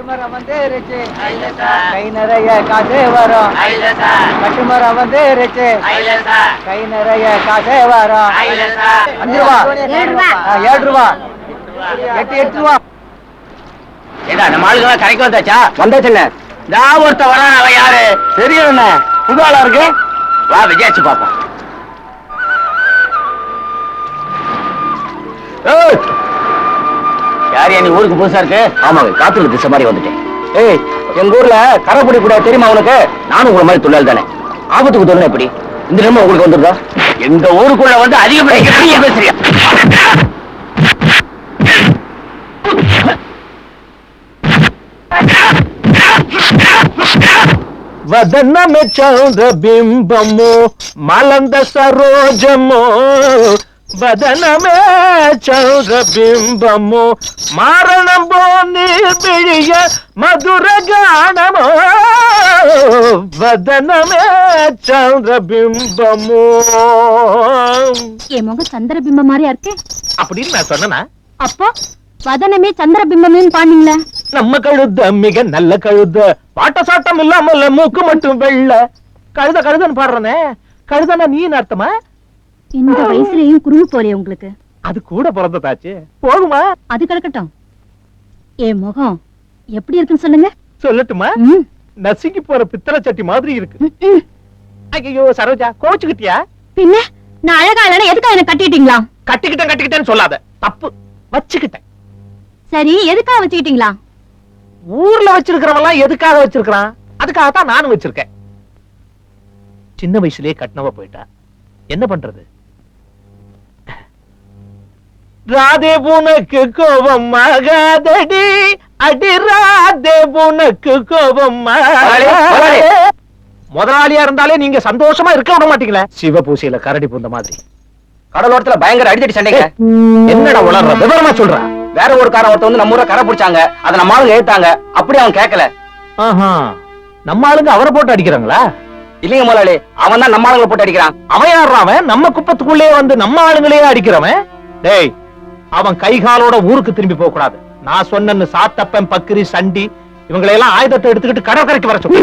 கட்டுமரம் வந்துருச்சு, கை நிறைய காசே வரும். கட்டுமரம் வந்துருச்சு, கை நிறைய காசே வரும். 5 ரூபா, 7 ரூபா, 8 ரூபா. ஏடா நம்ம ஆளுங்க கரைக்கு வந்தாச்சா? வந்தாச்சுண்ணே. நான் ஒருத்த வரான், அவன் யாரு தெரியும்ண்ணே. புது ஆளா இருக்கு. வா விஜயாச்சு பாப்போம். யார் நீ ஊருக்கு புதுசா இருக்கு? ஆமாங்க, காத்துல திசை மாதிரி வந்துட்டேன். ஏய், எங்க ஊர்ல கரைப்படி கூட தெரியுமா உனக்கு? நானும் உங்களை மாதிரி தொழில் தானே. ஆபத்துக்கு தொழில் எப்படி இந்த நிலைமை உங்களுக்கு வந்துருதா? எங்க ஊருக்குள்ள வந்து அதிகப்படியா பேசுறியா? వదనమే చంద్రబింబము మలంద సరోజము వదనమే చంద్రబింబము మారణము నిర్మిళియ మధుర గానము వదనమే చంద్రబింబము. என் முகம் சந்திரபிம்பம் மாதிரியா இருக்கு அப்படின்னு நான் சொன்னேனா? அப்போ வதனமே சந்திரபிம்பமே பாண்டீங்களா? நம்ம கழுத மிக நல்ல கழுத, பாட்ட சாட்டம் இல்லாமல்ல, மூக்கு மட்டும் வெள்ள கழுத. கழுதன்னு பாடுறனே, கழுதனா நீ அர்த்தமா? இந்த வயசுலயும் குறும்பு போலே உங்களுக்கு. அது கூட பிறந்ததாச்சு, போகுமா? அது கிடக்கட்டும். என் முகம் எப்படி இருக்குன்னு சொல்லுங்க. சொல்லட்டுமா? நசுங்கி போற பித்தளை சட்டி மாதிரி இருக்கு. ஐயோ சரோஜா, கோச்சுக்கிட்டியா? பின்ன நான் அழகா இல்லைன்னா எதுக்காக என்ன கட்டிட்டீங்களா? கட்டிக்கிட்டேன்னு சொல்லாத, தப்பு. வச்சுக்கிட்டேன். சரி, எதுக்காக வச்சுக்கிட்டீங்களா? ஊர்ல வச்சிருக்கிறவெல்லாம் எதுக்காக வச்சிருக்கான்? அதுக்காகத்தான் நானும் வச்சிருக்கேன். சின்ன வயசுலயே கட்டினவ போயிட்டா, என்ன பண்றது? ராதே உனக்கு கோபம் ஆகாதடி, அடி ராதே உனக்கு கோபம். முதலாளியா இருந்தாலே நீங்க சந்தோஷமா இருக்க விட மாட்டீங்களா? சிவபூசையில கரடி பூந்த மாதிரி. கடலோரத்துல பயங்கர அடித்தடி சண்டைங்க. என்னடா உளர்ற? விவரமா சொல்ற. வேற ஒரு காரை ஒருத்த வந்து நம்ம ஊரை கரை பிடிச்சாங்க, அதை நம்ம ஆளுங்க ஏத்தாங்க. அப்படி அவன் கேட்கல. நம்ம ஆளுங்க அவரை போட்டு அடிக்கிறாங்களா? இல்லைங்க முதலாளி, அவன் தான் நம்ம ஆளுங்களை போட்டு அடிக்கிறான். அவன் யாராவன்? நம்ம குப்பத்துக்குள்ளே வந்து நம்ம ஆளுங்களையே அடிக்கிறவன். டேய், அவன் கை காலோட ஊருக்கு திரும்பி போக கூடாது. நான் சொன்னேன்னு சாத்தப்பன், பக்கிரி, சண்டி இவங்களை எல்லாம் ஆயுதத்தை எடுத்துக்கிட்டு கடற்கரைக்கு வர சொல்லு.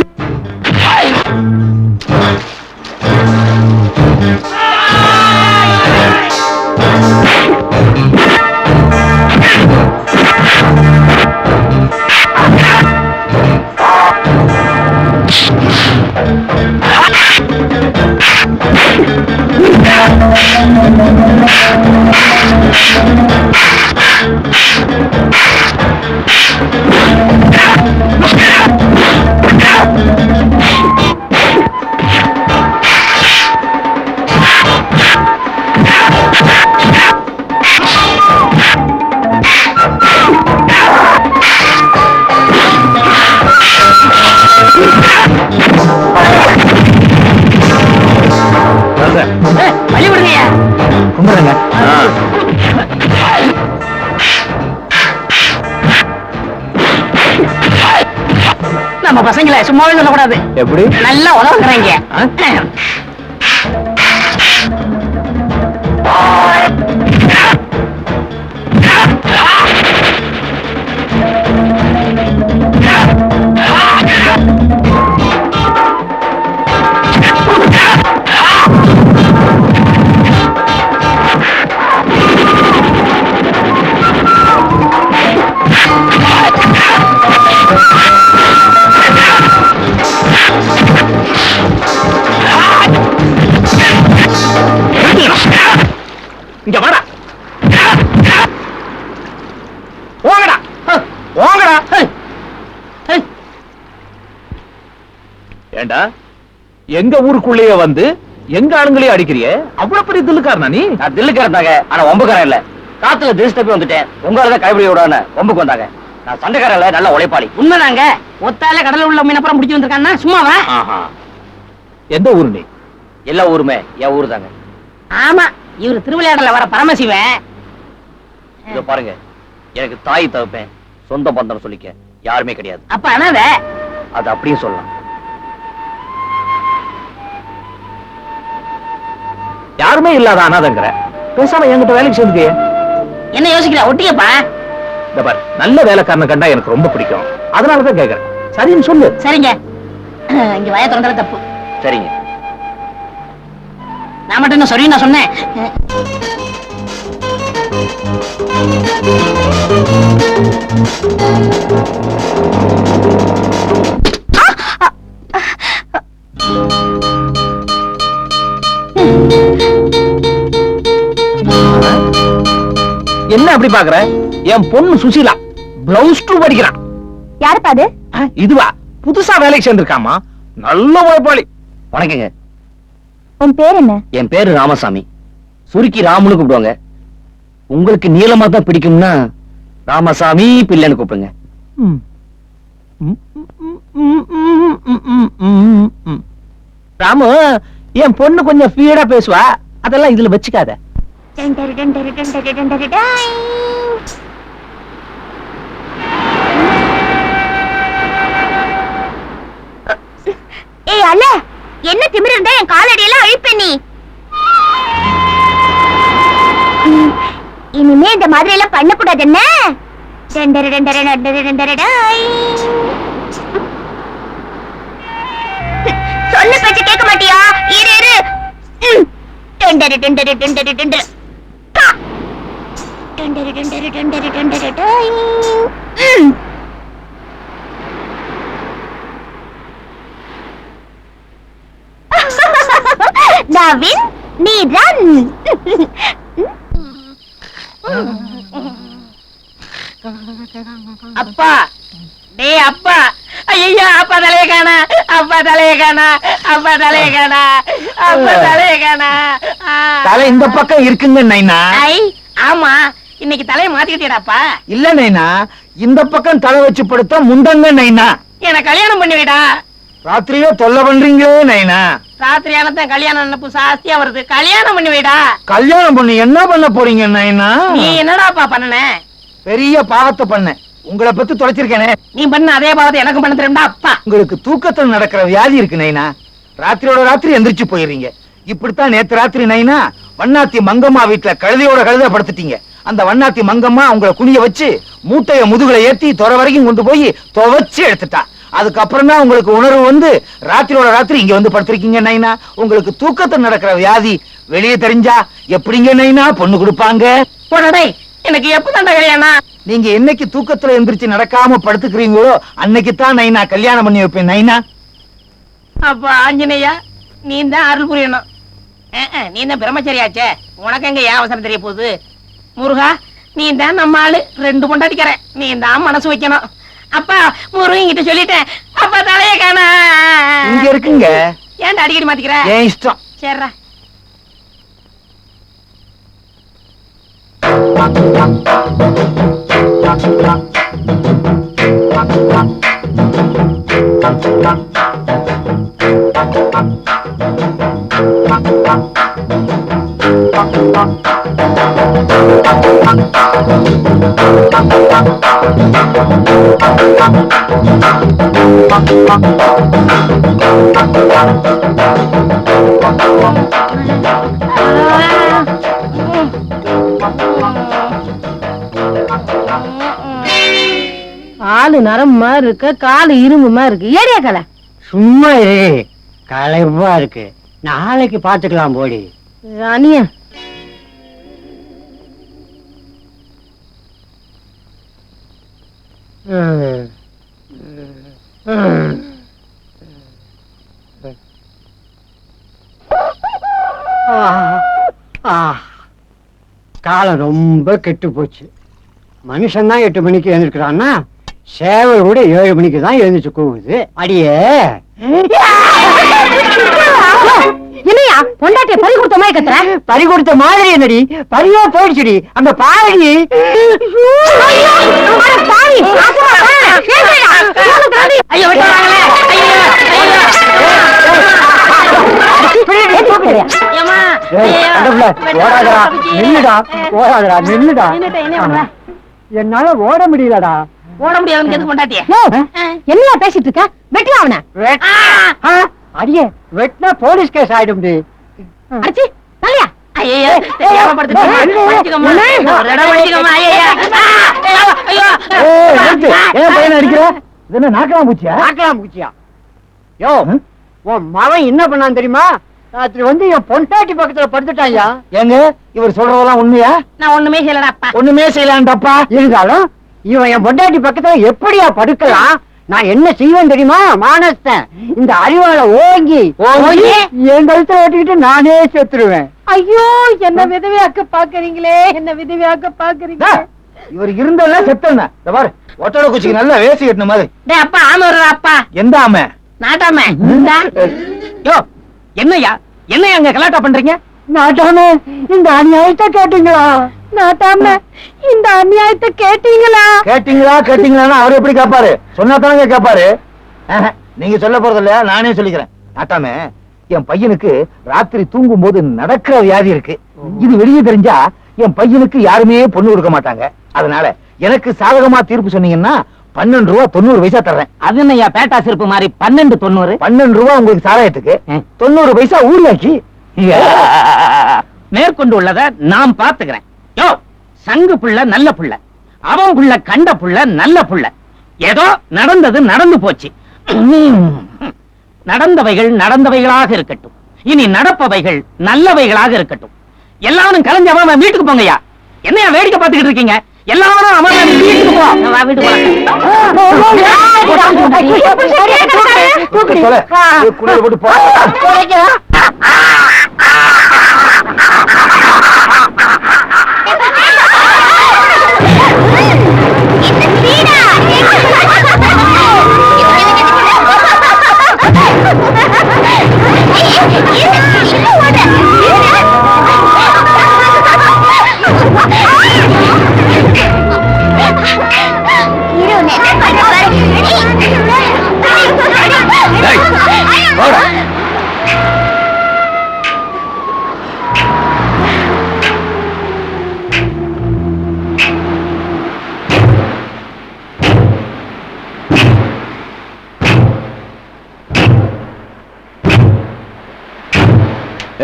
நம்ம பசங்களை சும்மாவே சொல்லக்கூடாது. எப்படி? நல்லா உலகுறாங்க. இங்க வாடா, ஓங்கடா, ஓங்கடா. ஏண்டா, எங்க ஊருக்குள்ளேயே வந்து எங்க ஆளுங்களையே அடிக்கிறிய? அவ்வளவு பெரிய தில்லுக்காரனா நீ? நான் தில்லுக்காரந்தாங்க, ஆனா ஒம்புக்காரன் இல்ல. காத்துல திசை தப்பி வந்துட்டேன். உங்களாலதான் கைப்பிடி விடான்னு ஒம்புக்கு வந்தாங்க. நான் சண்டைக்காரன் இல்ல, நல்ல உழைப்பாளி. உண்மைதாங்க. ஒத்தால கடல உள்ள மீனப்புறம் முடிச்சு வந்திருக்கான்னா சும்மாவா? எந்த ஊரு நீ? எல்லா ஊருமே என் ஊரு தாங்க. ஆமா, இவரு திருவிளையாடல வர பரமசிவன். இத பாருங்க, எனக்கு தாய் தகப்பேன் சொந்த பந்தம் சொல்லிக்க யாருமே கிடையாது. அப்ப அனாத அது அப்படியும் சொல்லலாம். யாருமே இல்லாத அனாதங்கிற பேசாம என்கிட்ட வேலைக்கு சேர்ந்துக்க. என்ன யோசிக்கிற? ஒட்டிக்கப்பா. இந்த பாரு, நல்ல வேலைக்காரனை கண்டா எனக்கு ரொம்ப பிடிக்கும். அதனாலதான் கேக்குறேன். சரின்னு சொல்லு. சரிங்க. இங்க வய திறந்தது தப்பு. சரிங்க. நான் மட்டும் என்ன சொல்லி நான் சொன்னேன். என்ன அப்படி பாக்குற? என் பொண்ணு சுசீலா பிளவுஸ் 2 படிக்கிறான். யாருப்பா அது? இதுவா புதுசா வேலைக்கு சேர்ந்திருக்காமா. நல்ல உழைப்பாளி. வணக்கங்க. உன் பேர் என்ன? என் பேரு ராமசாமி. சுருக்கி ராமுன்னு கூப்பிடுவாங்க. உங்களுக்கு நீளமா தான் பிடிக்கும்னா ராமசாமி பிள்ளைன்னு கூப்பிடுங்க. ராமு, என் பொண்ணு கொஞ்சம் ஃபீடா பேசுவா. அதெல்லாம் இதுல வச்சுக்காத. ஏய் அல்ல, என்ன திமிரு இருந்தா என் காலடியெல்லாம் அழிப்ப நீ. இனிமே இந்த மாதிரி எல்லாம் பண்ணக்கூடாது. என்ன சொல்ல பேச்சு கேட்க மாட்டியா? இரு இரு. Tender tender tender tender tender tender tender tender டாய். நவீன், நீ ரன். அப்பா, டேய் அப்பா. ஐயா, அப்பா தலைய காணா, அப்பா தலைய காணா, அப்பா தலைய காணா, அப்பா தலைய காணா. தலை இந்த பக்கம் இருக்குங்க நைனா. ஐ, ஆமா, இன்னைக்கு தலைய மாத்திக்கிட்டேடாப்பா. இல்ல நைனா, இந்த பக்கம் தலை வச்சு படுத்தா முண்டங்க நைனா. என்ன கல்யாணம் பண்ணி வைடா. ராத்திரியே தொல்லை பண்றீங்களே நைனா. ராத்திரி ஆனதான் கல்யாணம் நினைப்பு சாஸ்தியா வருது. கல்யாணம் பண்ணி வைடா. கல்யாணம் பண்ணி என்ன பண்ண போறீங்க நைனா? நீ என்னடாப்பா பண்ணன? பெரிய பாவத்தை பண்ண. உங்களை பத்தி தொலைச்சிருக்கேனே. நீ பண்ண அதே பாவத்தை எனக்கு பண்ண தெரியும்டா அப்பா. உங்களுக்கு தூக்கத்துல நடக்கிற வியாதி இருக்கு நைனா. ராத்திரியோட ராத்திரி எந்திரிச்சு போயிடுறீங்க. இப்படித்தான் நேத்து ராத்திரி நைனா வண்ணாத்தி மங்கம்மா வீட்டுல கழுதையோட கழுத படுத்துட்டீங்க. அந்த வண்ணாத்தி மங்கம்மா உங்களை குனிய வச்சு மூட்டைய முதுகுல ஏத்தி தொலை வரைக்கும் கொண்டு போய் துவைச்சு எடுத்துட்டா. அதுக்கப்புறம் தான் உங்களுக்கு உணர்வு வந்து ராத்திரியோட ராத்திரி இங்க வந்து படுத்திருக்கீங்க நைனா. உங்களுக்கு தூக்கத்துல நடக்கிற வியாதி வெளியே தெரிஞ்சா எப்படிங்க நைனா பொண்ணு கொடுப்பாங்க? போடா, எனக்கு எப்பதான்டா கல்யாணம்? நீங்க என்னைக்கு தூக்கத்துல எந்திரிச்சு நடக்காம படுத்துக்கிறீங்களோ அன்னைக்கு தான் நைனா கல்யாணம் பண்ணி வைப்பேன் நைனா. அப்பா ஆஞ்சநேயா, நீ தான் அருள் புரியணும். நீ தான் பிரம்மச்சரியாச்சே, உனக்கு எங்க ஏன் அவசரம் தெரிய போகுது? முருகா, நீ தான் நம்ம ஆளு. 2 பொண்டாட்டிக்கிற, நீ தான் மனசு வைக்கணும். அப்பா, முருகன் கிட்ட சொல்லிட்டேன். அப்பா தலைய காணா. இங்க இருக்குங்க. ஏன்டா அடிக்கடி மாத்திக்கிற? ஏன் இஷ்டம். சரிடா. ஆளு நரம்பு இருக்க, காலு இரும்புமா இருக்கு. ஏரியா கலை சும்மா களைப்பா இருக்கு. நாளைக்கு பாத்துக்கலாம் போடி. அனியா காலம் ரொம்ப கெட்டு போச்சு. மனுஷன் தான் 8 மணிக்கு எழுந்திருக்கிறான்னா சேவல் கூட 7 மணிக்கு தான் எழுந்துச்சு கூவுது. அடியே என்னையா பொண்டாட்டிய பறி கொடுத்த மாதிரி கத்துற? பறி கொடுத்த மாதிரி என்னடி? பறியா போயிடுச்சுடி அந்த பாடி. ஐயோ விட்டுறாங்களே. என்னால ஓட முடியலடா. ஓட முடியாதுன்னு பொண்டாட்டிய என்ன பேசிட்டு இருக்க? வெட்டலாம் அவனை. அடியே வெட்டினா போலீஸ் கேஸ் ஆயிடும். அடிச்சு தலையா. ஐயோ தெரியாம படுத்துட்டேன். ஐயோ ஏன் பையனை அடிக்கிற? இது என்ன நாக்கலாம் பூச்சியா? பார்க்கலாம் பூச்சியா? யோ, உன் மகன் என்ன பண்ணான் தெரியுமா? ராத்திரி வந்து என் பொண்டாட்டி பக்கத்துல படுத்துட்டாயா. ஏங்க இவர் சொல்றதெல்லாம் உண்மையா? நான் ஒண்ணுமே செய்யலடாப்பா. ஒண்ணுமே செய்யலான்டப்பா. இருந்தாலும் இவன் என் பொண்டாட்டி பக்கத்துல எப்படியா படுக்கலாம்? நான் என்ன செய்வேன் தெரியுமா? மானஸ்தன் இந்த அறிவாளை ஓங்கி என் கழுத்துல ஓட்டிக்கிட்டு நானே செத்துருவேன். ஐயோ, என்ன விதவையாக்க பாக்குறீங்களே, என்ன விதவையாக்க பாக்குறீங்க. இவர் இருந்தெல்லாம் செத்தன. இந்த பாரு ஒட்டட குச்சிக்கு நல்லா வேசி கட்டின மாதிரி. டேய் அப்பா, ஆமை வருதாப்பா. எந்த ஆமை? நாட்டாம. யோ என்னையா என்னையா அங்க கலாட்டா பண்றீங்க? நாட்டாம இந்த அநியாயத்தை கேட்டீங்களா? நாட்டாம இந்த அநியாயத்தை கேட்டீங்களா? கேட்டீங்களான்னு அவர் எப்படி கேட்பாரு? சொன்னாதானங்க கேட்பாரு. நீங்க சொல்ல போறது இல்ல, நானே சொல்லிக்கிறேன். நாட்டாமே, என் பையனுக்கு ராத்திரி தூங்கும் போது நடக்கிற வியாதி இருக்கு. இது வெளியே தெரிஞ்சா என் பையனுக்கு யாருமே பொண்ணு கொடுக்க மாட்டாங்க. அதனால எனக்கு சாதகமா தீர்ப்பு சொன்னீங்கன்னா 12 ரூபா 90 பைசா தர்றேன். அது என்னையா பேட்டா சிறப்பு மாதிரி 12.90? 12 ரூபா உங்களுக்கு சாராயத்துக்கு, 90 பைசா ஊர்லாக்கி. மேற்கொண்டு உள்ளத நான் பாத்துக்கிறேன். யோ சங்கு புள்ள நல்ல புள்ள, அவன் புள்ள கண்ட புள்ள நல்ல புள்ள. ஏதோ நடந்தது நடந்து போச்சு. நடந்தவைகள் நடந்தவைகளாக இருக்கட்டும், இனி நடப்பவைகள் நல்லவைகளாக இருக்கட்டும். எல்லாரும் கலைஞ்சு அவன் வீட்டுக்கு போங்கய்யா. என்னையா வேடிக்கை பார்த்துக்கிட்டு இருக்கீங்க? எல்லாரும் அவன் வீட்டுக்கு போ. வா, வீட்டுக்கு போட்டு போ.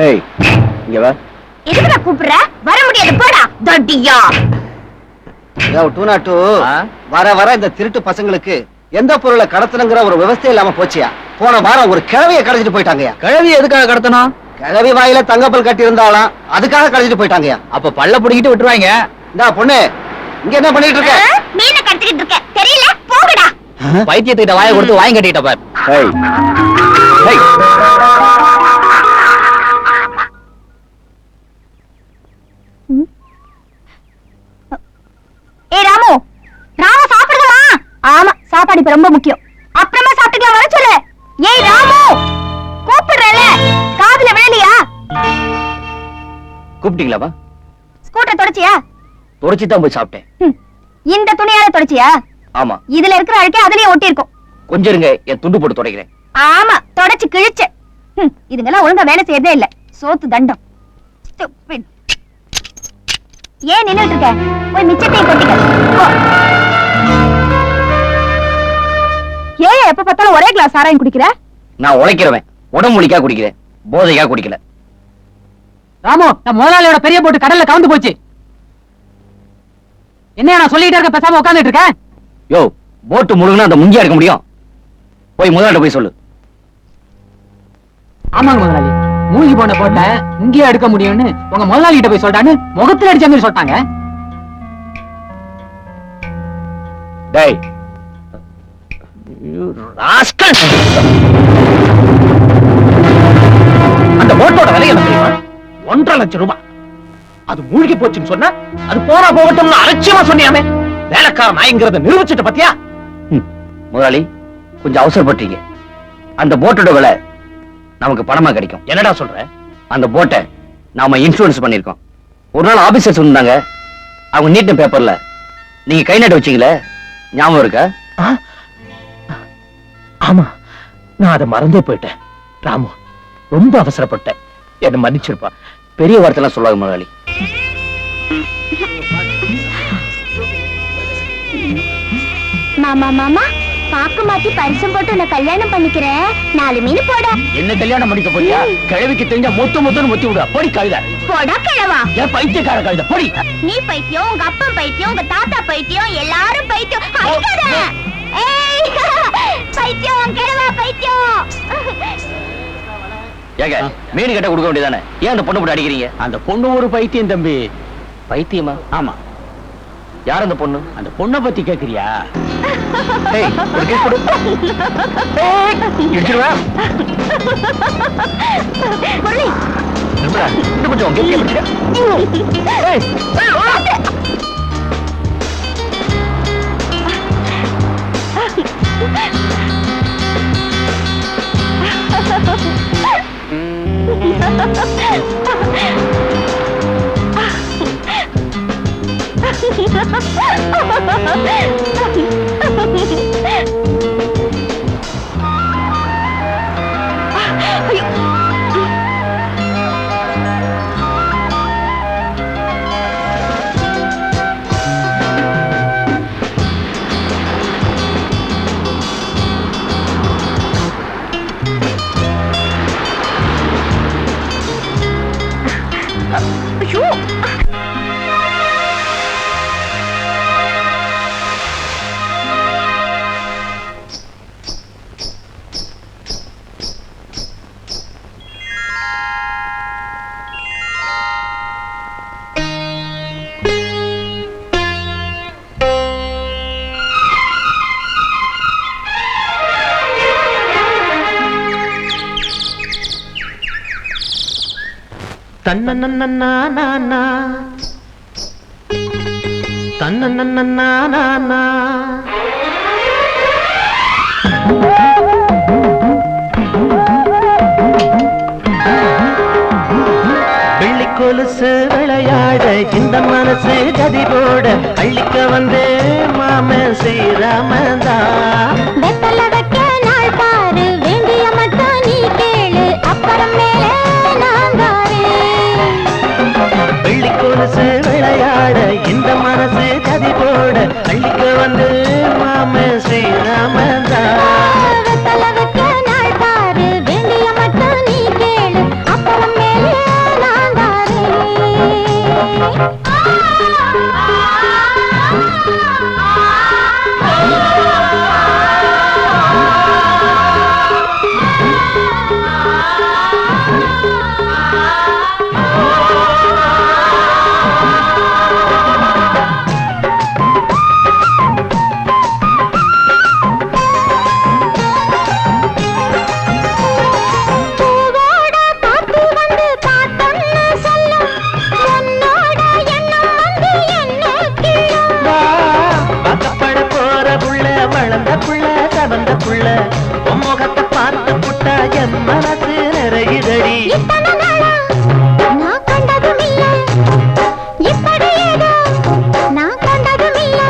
ஏய் இங்க வா. எதுக்குடா கூப்பிடுற? வர முடியாது, போடா தட்டியா. வர வர இந்த திருட்டு பசங்களுக்கு எந்த பொருளை கடத்தணுங்கிற ஒரு விவசாயம் இல்லாம போச்சியா. போன வாரம் ஒரு கிழவியை கடத்திட்டு போயிட்டாங்கயா. கிழவி எதுக்காக கடத்தணும்? கிழவி வாயில தங்கப்பல் கட்டி இருந்தாலும் அதுக்காக கடத்திட்டு போயிட்டாங்கயா. அப்ப பல்ல புடிக்கிட்டு விட்டுருவாங்க. இந்தா பொண்ணு, இங்க என்ன பண்ணிட்டு இருக்க? மீனை கடத்திட்டு இருக்க, தெரியல, போகடா. பைத்தியத்துக்கிட்ட வாயை கொடுத்து வாங்கி கட்டிட்ட பாரு. ஏய் ஏய் ஏய் ராமு, ராமு சாப்பிடுங்களா? ஆமா, சாப்பாடு இப்ப ரொம்ப முக்கியம். அப்புறமா சாப்பிட்டுக்கலாம், வர சொல்லு. ஏய் ராமு, கூப்பிடுறல, காதுல விழலையா? கூப்பிட்டீங்களாப்பா? ஸ்கூட்டர் தொடச்சியா? தொடச்சு தான் போய் சாப்பிட்டேன். இந்த துணியால தொடச்சியா? ஆமா. இதுல இருக்கிற அழுக்கே அதுலயே ஒட்டி இருக்கும். கொஞ்சம் இருங்க, என் துண்டு போட்டு துடைக்கிறேன். ஆமா, தொடச்சு கிழிச்ச. இதுங்கெல்லாம் ஒழுங்கா வேலை செய்யறதே இல்ல. சோத்து தண்டம். Stupid. ஏன் நின்னுட்டு இருக்க? போய் மிச்சத்தையும் கொட்டிக்க. போ. ஏன் எப்ப பார்த்தாலும் ஒரே கிளாஸ் சாராயம் குடிக்கிற? நான் உழைக்கிறவன், உடம்பு ஒழிக்கா குடிக்கிறேன், போதையா குடிக்கல. ராமு, நான் முதலாளியோட பெரிய போட்டு கடல்ல கவுந்து போச்சு. என்ன நான் சொல்லிட்டே இருக்க, பேசாம உட்கார்ந்துட்டு இருக்கேன். யோ போட்டு முழுகுனா அந்த முங்கியா இருக்க முடியும்? போய் முதலாளிட்ட போய் சொல்லு. ஆமாங்க முதலாளி, மூழ்கி போன போட்ட இங்கேயே எடுக்க முடியும்னு உங்க முதலாளிகிட்ட போய் சொல்றான்னு முகத்துல அடிச்ச மாதிரி சொல்லிட்டாங்க. டேய் ராஸ்கல், அந்த போட்டோட விலை என்ன தெரியுமா? 1.5 லட்சம் ரூபாய். அது மூழ்கி போச்சுன்னு சொன்னா அது போனா போகட்டும்னு அலட்சியமா சொன்னியாமே. வேலைக்கார நாய்ங்கிறத நிரூபிச்சுட்ட பத்தியா? முதலாளி கொஞ்சம் அவசரப்பட்டீங்க. அந்த போட்டோட விலை நமக்கு பணமா கிடைக்கும். என்னடா சொல்ற? அந்த போட்டை நாம இன்சூரன்ஸ் பண்ணிருக்கோம். ஒரு நாள் ஆபீசர்ஸ் வந்தாங்க, அவங்க நீட்ட பேப்பர்ல நீங்க கை நட்டு வச்சீங்களே, ஞாபகம் இருக்கா? ஆமா, நான் அதை மறந்தே போயிட்டேன். ராமு, ரொம்ப அவசரப்பட்டேன், என்ன மன்னிச்சிருப்பா. பெரிய வார்த்தைலாம் சொல்லாத முதலாளி. மாமா மாமா, பாக்கு மாத்தி பரிசம் போட்டு உன்னை கல்யாணம் பண்ணிக்கிறேன். 4 மீன் போட. என்ன கல்யாணம் பண்ணிக்க போறியா? கிழவிக்கு தெரிஞ்சா மொத்தம் மொத்தி விடுவா. பொடி கழுத. போடா கிழவா. ஏன் பைத்தியக்கார கழுத? பொடி. நீ பைத்தியம், உங்க அப்பா பைத்தியம், உங்க தாத்தா பைத்தியம், எல்லாரும் பைத்தியம். அடிக்காத. ஏய் பைத்தியம், கிழவா பைத்தியம். ஏங்க மீன் கட்ட கொடுக்க வேண்டியதானே? ஏன் அந்த பொண்ணு போட்டு அடிக்கிறீங்க? அந்த பொண்ணு ஒரு பைத்தியம் தம்பி. பைத்தியமா? ஆமா. யார் அந்த பொண்ணு? அந்த பொண்ணை பத்தி கேக்குறியா? ஏய் ஒரு கேஸ் கொடு. இடிச்சிடுவா. முரளி நிர்மலா இன்னும் கொஞ்சம் கெட்டியா பிடிச்சிக்க. ஏய் தன்னன்னா தன்னன்னா வெள்ளி கொலுசு விளையாட இந்த மனசு கதி போட அள்ளிக்க வந்தே மாம ஸ்ரீராமந்தா. வெத்தல வைக்க நாள் பாரு, வேண்டிய மட்டும் நீ கேளு, அப்புறம் மேலே நான் தாரேன். வெள்ளி கொலுசு விளையாட இந்த மனசு கதி போட அள்ளிக்க வந்து மாம ஸ்ரீராமந்தா. வெத்தல வைக்க நாள் பாரு, வேண்டிய மட்டும் நீ கேளு, அப்புறம் மேலே நான் முகத்தை பார்த்து புட்டா என் மனசு நிறையுதடி. நான் கண்டதும் இல்லை, இப்படி ஏதோ நான் கண்டதும் இல்லை.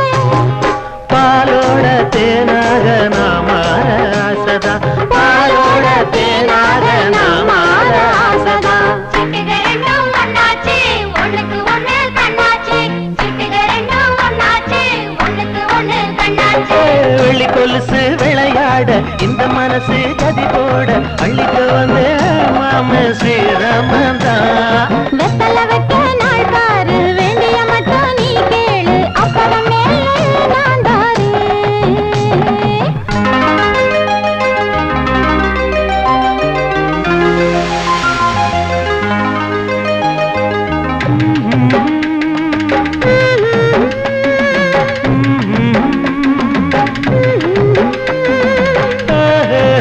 பாலோட தேனாக நாமார ஆசதா, பாலோட தேனாக நாமார ஆசதா. சிட்டுகரெண்டும் ஒண்ணாச்சு, ஒண்ணுக்கு ஒண்ணு கண்ணாச்சு. சிட்டுகரெண்டும் ஒண்ணாச்சு, ஒண்ணுக்கு ஒண்ணு கண்ணாச்சு. வெள்ளி கொலுசு விளையாட இந்த மனசு கதி போட அள்ளிக்க வந்து மாம ஸ்ரீராமந்தா. வெத்தல வைக்க நாள் பாரு, வேண்டிய மட்டும் நீ கேளு, அப்புறம் மேலே நான் தாரேன்.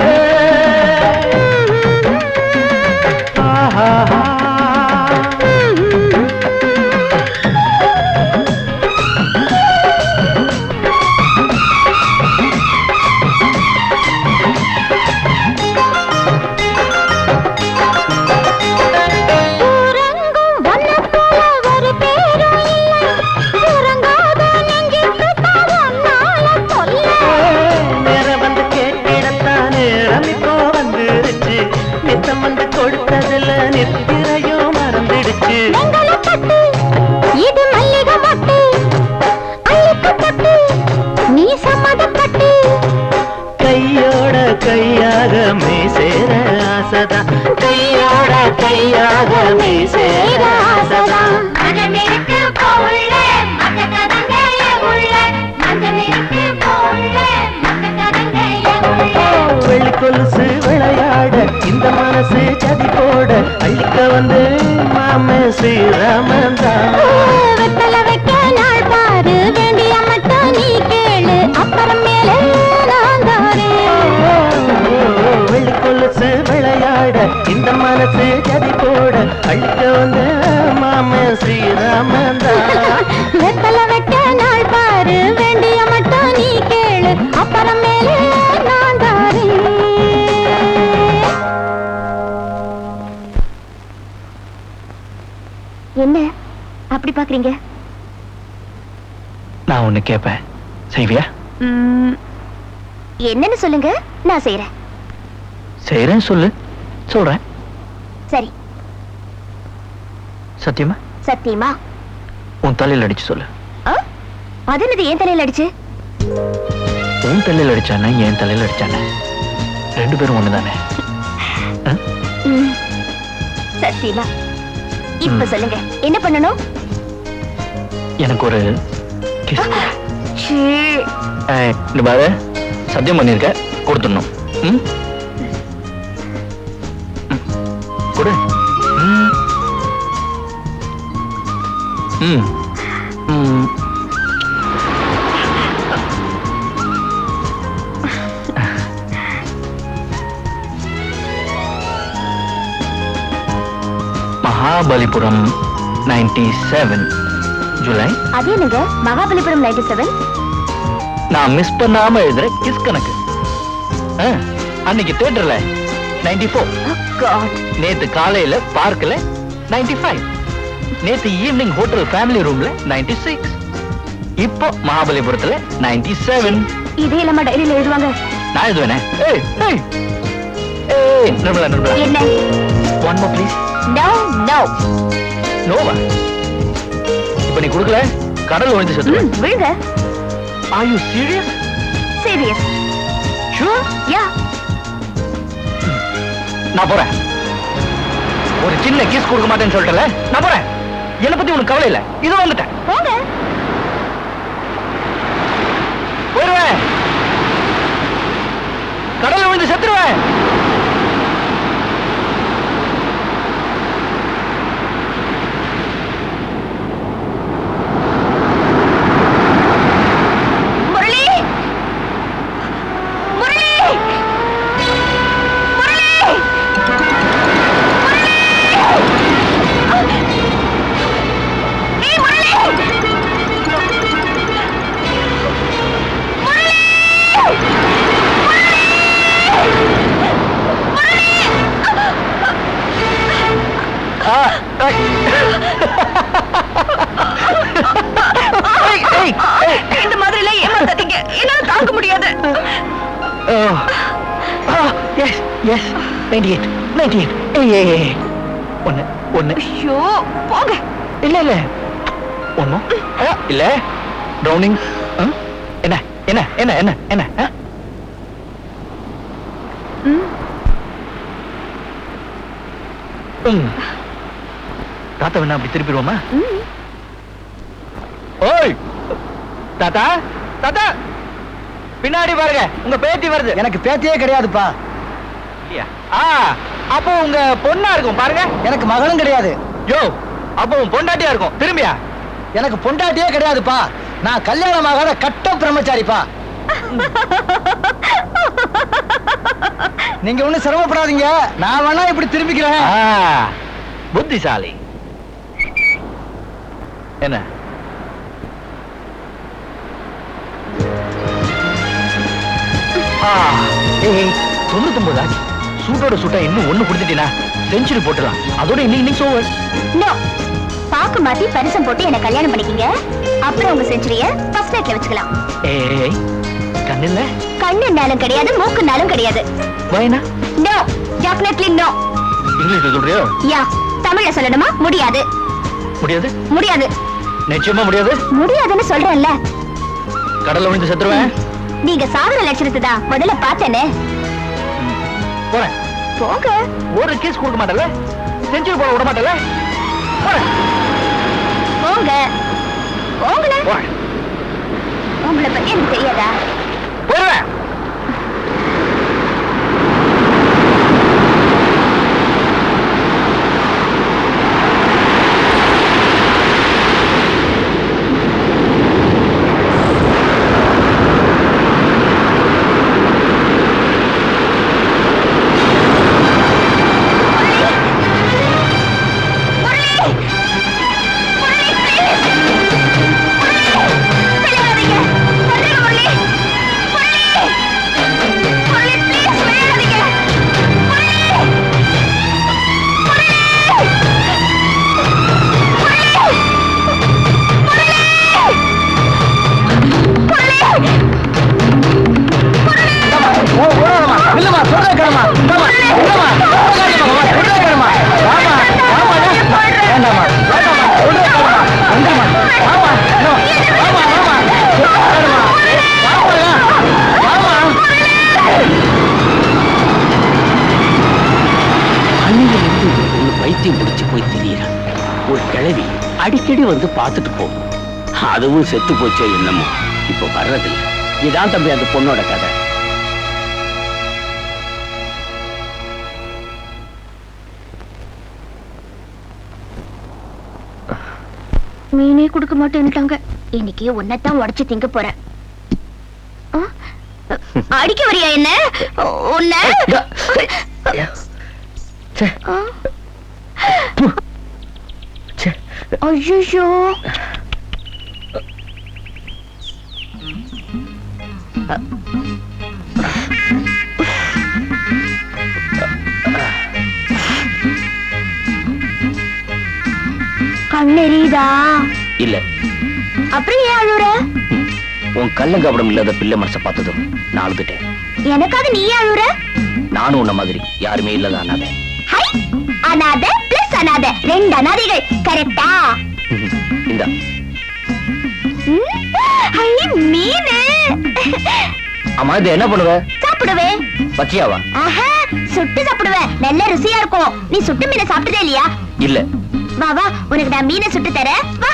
ஏ மெய் சேர ஆசைதான் கையோட கையாக மெய் சேர ஆசைதான் வெள்ளி கொலுசு விளையாட இந்த மனசு சதி போட அள்ளிக்க வந்து மாமே ஸ்ரீராமன் தான் வெள்ளி கொலுசு விளையாட இந்த மனசு சதி போட அள்ளிக்க வந்து மாமே ஸ்ரீராமன் தான் என்ன அப்படி பாக்குறீங்க? நான் ஒண்ணு கேட்பேன், செய்வியா? என்னன்னு சொல்லுங்க, நான் செய்யறேன். செய்யறேன் சொல்லு. சொல்றேன். சரி. சத்தியமா? சத்தியமா. உன் தலையில அடிச்சு சொல்லு. அது என்னது ஏன் தலையில அடிச்சு? உன் தலையில அடிச்சானே என் தலையில அடிச்சானே ரெண்டு பேரும் ஒண்ணுதானே? சத்தியமா. இப்ப சொல்லுங்க, என்ன பண்ணணும்? எனக்கு ஒரு கிஸ். இந்த பாரு, சத்தியம் பண்ணிருக்க, கொடுத்துடணும். கொடு. மகாபலிபுரம் 97 ஜூலை. அது என்னங்க மகாபலிபுரம் 97? நான் மிஸ் பண்ணாம எழுதுற கிஸ் கணக்கு. அன்னைக்கு தியேட்டர்ல 94, நேத்து காலையில பார்க்ல 95, நேத்து ஈவினிங் ஹோட்டல் ஃபேமிலி ரூம்ல 96, இப்போ மகாபலிபுரத்துல 97. இதே இல்லாம டைரியில எழுதுவாங்க. நான் எழுதுவேனே. ஏய் ஏய் ஏய் நிர்மலா நிர்மலா, என்ன? One more please. No no நோவா? இப்ப நீ கொடுக்கல, கடல் விழுந்து செத்துருவேன். விழுங்க. Are you serious? Serious. Sure? Yeah. நான் போறேன். ஒரு சின்ன கிஸ் கொடுக்க மாட்டேன்னு சொல்லிட்டல, நான் போறேன். என்ன பத்தி உனக்கு கவலை இல்ல. இது வந்துட்டேன். போங்க. போயிருவேன். கடல்ல விழுந்து செத்துருவேன். இந்த மாதிரி எல்லாம் ஏமாத்தாதீங்க, என்னால தாங்க முடியாது. Yes yes 98 98. ஏய் ஒன்னு ஒன்னு. ஐயோ போங்க. இல்ல இல்ல ஒன்னு இல்ல. ட்ரௌனிங். என்ன என்ன என்ன என்ன என்ன? தாத்தா வேணா அப்படி திருப்பிடுவோமா? ஓய் தாத்தா, தாத்தா பின்னாடி பாருங்க, உங்க பேத்தி வருது. எனக்கு பேத்தியே கிடையாதுப்பா. அப்போ உங்க பொண்ணா இருக்கும் பாருங்க. எனக்கு மகளும் கிடையாது. யோ, அப்போ உன் பொண்டாட்டியா இருக்கும். திரும்பியா? எனக்கு பொண்டாட்டியே கிடையாதுப்பா. நான் கல்யாணமாகாத கட்ட பிரம்மச்சாரிப்பா. நீங்க ஒண்ணும் சிரமப்படாதீங்க, நான் வேணா இப்படி திரும்பிக்கிறேன். புத்திசாலி. என்ன ஏய் 99 ஆச்சு. சூட்டோட சூட்டா இன்னும் ஒண்ணு கொடுத்துட்டீனா செஞ்சுரி போட்டுலாம். அதோட இன்னைக்கு ஓவர். நோ, பாக்கு மாத்தி பரிசம் போட்டு என்ன கல்யாணம் பண்ணிக்கங்க. அப்புறம் உங்க செஞ்சுரிய ஃபர்ஸ்ட் நைட்ல வச்சுக்கலாம். ஏய் கண்ணில்ல? கண்ணுனாலும் கிடையாது, மூக்குனாலும் கிடையாது. வைனா? No, definitely no. இங்கிலீஷ்ல சொல்றியோ? யா. தமிழ்ல சொல்லணுமா? முடியாது. முடியாது? முடியாது. நிச்சயமா முடியாது? முடியாதுன்னு சொல்றேன்ல. கடல்ல விழுந்து செத்துருவேன். நீங்க சாகர லட்சணத்தை தான் முதல்ல பார்த்தேனே. போங்க. ஒரு கேஸ் கொடுக்க மாட்டல, செஞ்சுரி போட விட மாட்டல. போங்க போங்களே. உங்களை பத்தி எனக்கு தெரியாதா? போறேன். அடிக்கடி வந்து பார்த்துட்டு போகும். அதுவும் செத்து போச்சோ என்னமோ, இப்ப வர்றதில்லை. இதான் தம்பி அந்த பொண்ணோட கதை. மீனே கொடுக்க மாட்டேன்ட்டாங்க. இன்னைக்கு உன்னைத்தான் உடைச்சு திங்க போறேன். அடிக்க வரியா என்ன? உன்னை ஐயோ, கண்ணெறியுதா? இல்ல. அப்புறம் ஏன் அழுற? உன் கள்ளங்கபடம் இல்லாத பிள்ளை மனசை பார்த்ததும் நான் அழுதுட்டேன். எனக்காக நீ அழுற? நானும் உன்ன மாதிரி யாருமே இல்லாத அனாதை. ஹை, அனாதை பிளஸ் அனாதை, ரெண்டு அனாதைகள். கரெக்டா? இந்த ஹை, மீனு. அம்மா இது என்ன பண்ணுவ? சாப்பிடுவேன். பச்சையாவா? ஆஹா, சுட்டு சாப்பிடுவேன். நல்ல ருசியா இருக்கும். நீ சுட்டு மீனை சாப்பிட்டதே இல்லையா? இல்ல. வா வா, உனக்கு நான் மீனை சுட்டு தரேன். வா,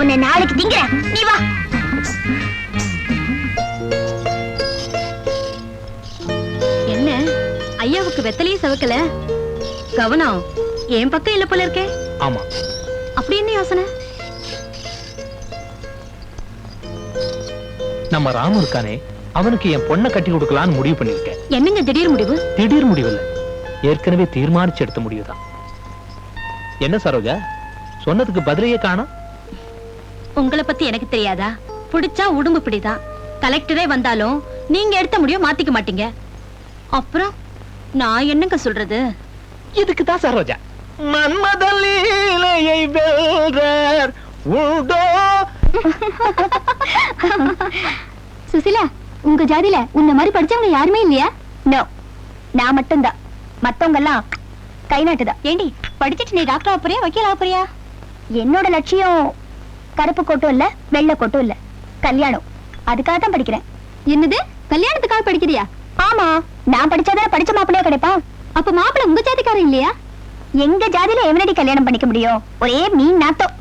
உன்னை நாளைக்கு திங்கிறேன். நீ வா. என்ன ஐயாவுக்கு வெத்தலையே சவக்கல? கவனம் என் பக்கம் இல்ல போல இருக்கே. ஆமா. அப்படி என்ன யோசனை? நம்ம ராமு இருக்கானே, அவனுக்கு என் பொண்ணை கட்டி கொடுக்கலான்னு முடிவு பண்ணிருக்கேன். என்னங்க திடீர் முடிவு? திடீர் முடிவு இல்ல, ஏற்கனவே தீர்மானிச்சு எடுத்த முடிவுதான். என்ன சரோஜா, சொன்னதுக்கு பதிலையே காணோம்? உங்களை பத்தி எனக்கு தெரியாதா? பிடிச்சா உடும்பு பிடிதான். கலெக்டரே வந்தாலும் நீங்க எடுத்த முடிவு மாத்திக்க மாட்டீங்க. அப்புறம் நான் என்னங்க சொல்றது? இதுக்குதான் சரோஜா மன்மதலீலையை வெல்றார் உண்டோ. சுசிலா, உங்க ஜாதியில உன்ன மாதிரி படிச்சவங்க யாருமே இல்லையா? நோ, நான் மட்டும்தான். மத்தவங்க எல்லாம் கை நாட்டுதான். ஏண்டி, படிச்சிட்டு நீ டாக்டர் ஆப்பறியா வக்கீல் ஆப்பறியா? என்னோட லட்சியம் கருப்பு கோட்டும் இல்ல, வெள்ளை கோட்டும் இல்ல, கல்யாணம். அதுக்காக தான் படிக்கிறேன். என்னது, கல்யாணத்துக்காக படிக்கிறியா? ஆமா, நான் படிச்சாதானே படிச்ச மாப்பிள்ளையா கிடைப்பான். அப்ப மாப்பிள்ளை உங்க ஜாதிக்காரன் இல்லையா? எங்க ஜாதியில எவனடி கல்யாணம் பண்ணிக்க முடியும்? ஒரே மீன் நாத்தம்.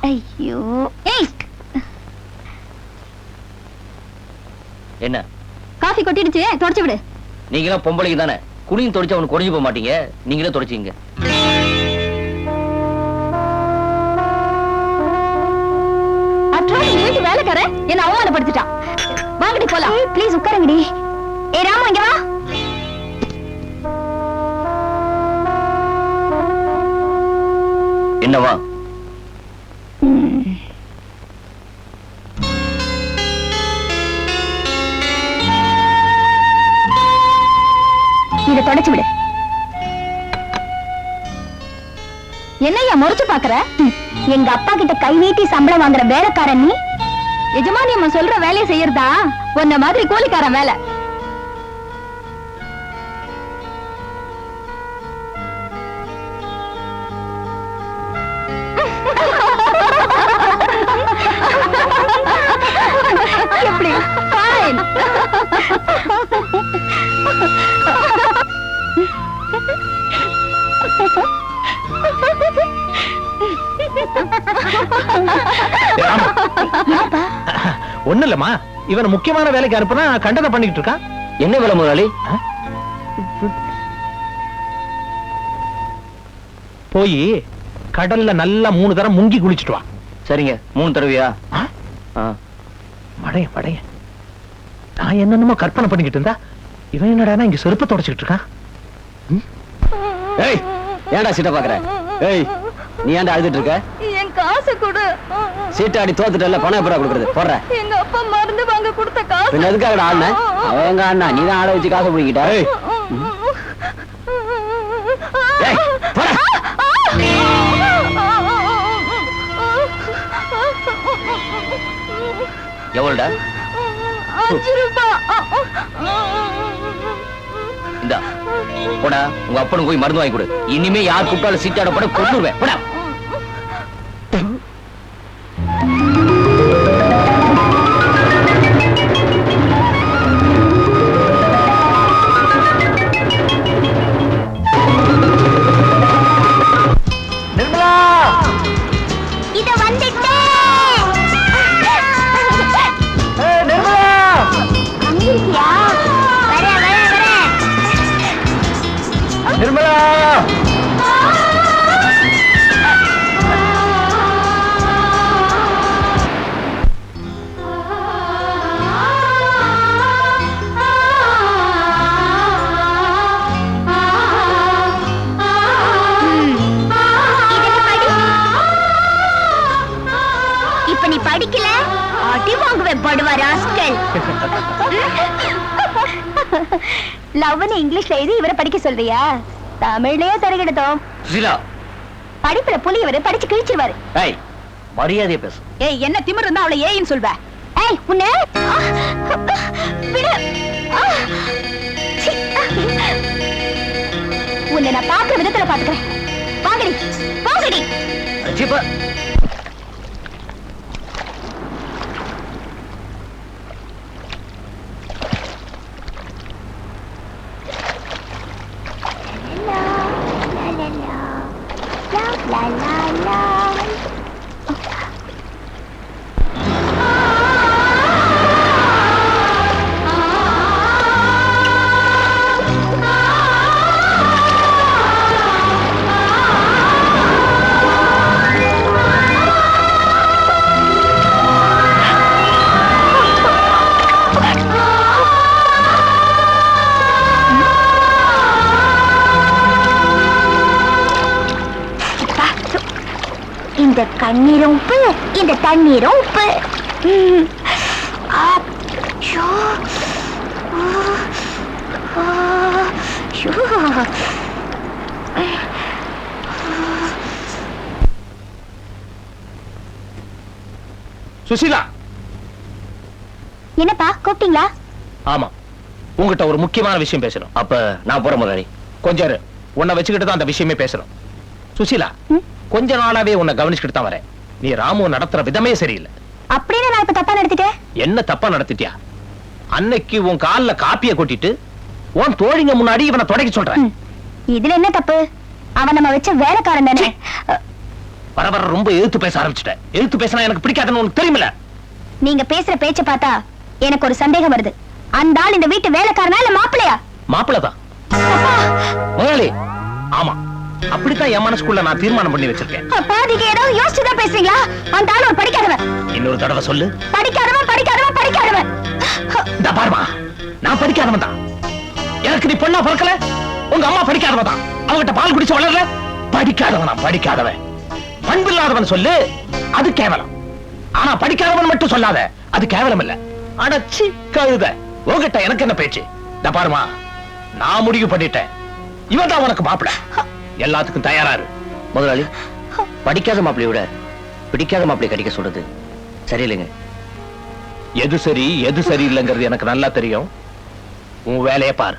ஐயோ. ஏய், என்ன காஃபி கொட்டிடுச்சு, தொடச்சு விடு. நீங்களாம் பொம்பளைக்கு தானே, குனியும் தொடச்சு அவனுக்கு குறைஞ்சு போக மாட்டீங்க. நீங்களே தொடச்சிங்க. வீட்டு வேலைக்காரன் என்ன அவமானப்படுத்திட்டான். வாங்கடி போலாம். ப்ளீஸ் உட்காருங்கடி. ஏ ராமு, இங்க வா. என்னவா? இத தொடச்சு விடு. என்னையா முறைச்சு பாக்குற? எங்க அப்பா கிட்ட கை நீட்டி சம்பளம் வாங்குற வேலைக்காரன் நீ? எஜமானி அம்மா சொல்ற வேலையை செய்யறதா உன்ன மாதிரி கூலிக்காரன் வேலை. எப்படி? ஒண்ணு இல்லம்மா, இவன் முக்கியமான வேலைக்கு அனுப்புனா கண்டதை பண்ணிக்கிட்டு இருக்கான். என்ன வேலை முதலாளி? போய் கடல்ல நல்லா 3 தடவை முங்கி குளிச்சுட்டு வா. சரிங்க. 3 தடவையா? மடைய மடைய. நான் என்னென்னமோ கற்பனை பண்ணிக்கிட்டு இருந்தா இவன் என்னடா இங்க செருப்பு தொடச்சுக்கிட்டு இருக்கான். ஏய், ஏன்டா சீட்டை பாக்குற? ஏய், நீ ஏன்டா அழுதுட்டு இருக்க? என் காசு கொடு. சீட்டாடி தோத்துட்டல, பணம் எப்படா கொடுக்கறது? போடுற. எங்க அப்பா மருந்து வாங்க கொடுத்த காசு. பின்ன எதுக்காக ஆடுன? அவன் எங்க ஆடுனா? நீ தான் ஆட வச்சு காசு பிடிக்கிட்ட. ஏய், போடா. எவ்வளவுடா? 5 ரூபாய். இந்தா போடா, உங்க அப்பனுக்கு போய் மருந்து வாங்கி கொடு. இனிமே யார் கூப்பிட்டாலும் சீட்டாட போட கொண்டுருவேன். போடா. நிர்மலா, இப்ப நீ படிக்கல, அடி வாங்குவேன் படுவா ராஸ்கல். லவ்னு இங்கிலீஷ்ல எழுதி இவரை படிக்க சொல்றியா? தமிழ்லயே தரகிடுதோம். சுசிலா, படிப்புல புலி இவரு படிச்சு கிழிச்சிருவாரு. ஏய், மரியாதையா பேசு. ஏய், என்ன திமிரு இருந்தா அவளை ஏன்னு சொல்வ? ஏய், உன்னை விடு. உன்னை நான் பாக்குற விதத்துல பாத்துக்கிறேன். வாங்கடி வாங்கடி. சீப்பா. இந்த கண்ணீரும் உப்பு, இந்த தண்ணீரும் உப்பு. சுசிலா. என்னப்பா கூப்பிட்டீங்களா? ஆமா, உங்ககிட்ட ஒரு முக்கியமான விஷயம் பேசணும். அப்ப நான் போற முதலாளி. கொஞ்சம் இரு. உன்னை வச்சுக்கிட்டு தான் அந்த விஷயமே பேசணும். சுசிலா, கொஞ்ச நாளாவே உன்னை கவனிச்சுக்கிட்டு தான் வரேன். நீ ராமு நடத்துற விதமே சரியில்லை. அப்படின்னு நான் இப்ப தப்பா நடத்திட்டேன்? என்ன தப்பா நடத்திட்டியா? அன்னைக்கு உன் கால்ல காப்பிய கொட்டிட்டு உன் தோழிங்க முன்னாடி இவனை தொடக்க சொல்றேன். இதுல என்ன தப்பு? அவன் நம்ம வச்ச வேலைக்காரன் தானே. வர வர ரொம்ப எதிர்த்து பேச ஆரம்பிச்சுட்ட. எதிர்த்து பேசினா எனக்கு பிடிக்காதுன்னு உனக்கு தெரியுமில்ல? நீங்க பேசுற பேச்ச பார்த்தா எனக்கு ஒரு சந்தேகம் வருது. அந்த ஆள் இந்த வீட்டு வேலைக்காரனா இல்ல மாப்பிள்ளையா? மாப்பிள்ளதான் முதலாளி. ஆமா, அப்படித்தான் என் மனசுக்குள்ள நான் தீர்மானம் பண்ணி வச்சிருக்கேன். அப்பா, நீங்க ஏதாவது யோசிச்சுதான் பேசுறீங்களா? அந்த ஆள் ஒரு படிக்காதவன். இன்னொரு தடவை சொல்லு. படிக்காதவன் படிக்காதவன் படிக்காதவன். இந்த பாருமா, நான் படிக்காதவன் தான். எனக்கு நீ பொண்ணா பிறக்கல. உங்க அம்மா படிக்காதவன் தான். அவங்கிட்ட பால் குடிச்சு வளரல. படிக்காதவனா? படிக்காதவன். பண்பில்லாதவன் சொல்லு, அது கேவலம். ஆனா படிக்காதவன் மட்டும் சொல்லாத, அது கேவலம் இல்ல. அடச்சி கழுத, உங்ககிட்ட எனக்கு என்ன பேச்சு? இந்த பாருமா, நான் முடிவு பண்ணிட்டேன். இவன் தான் உனக்கு மாப்பிள்ள. எல்லாத்துக்கும் தயாராரு. முதலாளி, படிக்காத மாப்பிள்ளைய விட பிடிக்காத மாப்பிள்ளை கடிக்க சொல்றது சரியில்லைங்க. எது சரி எது சரியில்லைங்கிறது எனக்கு நல்லா தெரியும். உன் வேலையை பாரு.